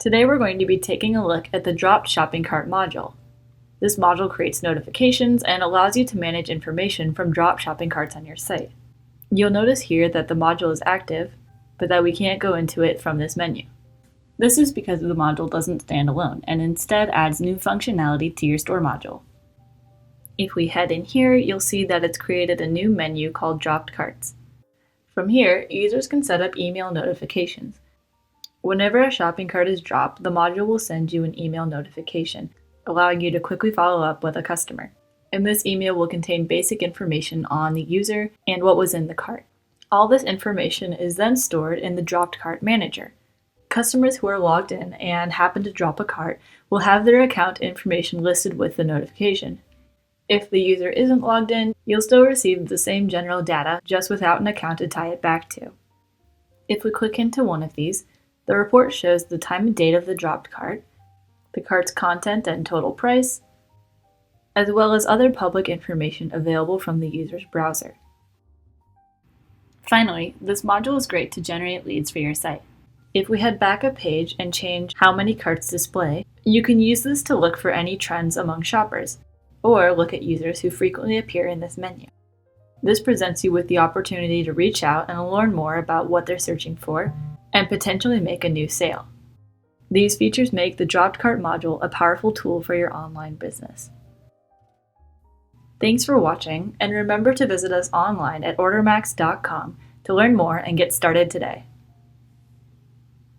Today we're going to be taking a look at the dropped shopping cart module. This module creates notifications and allows you to manage information from dropped shopping carts on your site. You'll notice here that the module is active, but that we can't go into it from this menu. This is because the module doesn't stand alone and instead adds new functionality to your store module. If we head in here, you'll see that it's created a new menu called Dropped Carts. From here, users can set up email notifications. Whenever a shopping cart is dropped, the module will send you an email notification, allowing you to quickly follow up with a customer. And this email will contain basic information on the user and what was in the cart. All this information is then stored in the Dropped Cart Manager. Customers who are logged in and happen to drop a cart will have their account information listed with the notification. If the user isn't logged in, you'll still receive the same general data, just without an account to tie it back to. If we click into one of these, the report shows the time and date of the dropped cart, the cart's content and total price, as well as other public information available from the user's browser. Finally, this module is great to generate leads for your site. If we head back a page and change how many carts display, you can use this to look for any trends among shoppers, or look at users who frequently appear in this menu. This presents you with the opportunity to reach out and learn more about what they're searching for, and potentially make a new sale. These features make the Dropped Cart module a powerful tool for your online business. Thanks for watching, and remember to visit us online at OrderMaxx.com to learn more and get started today.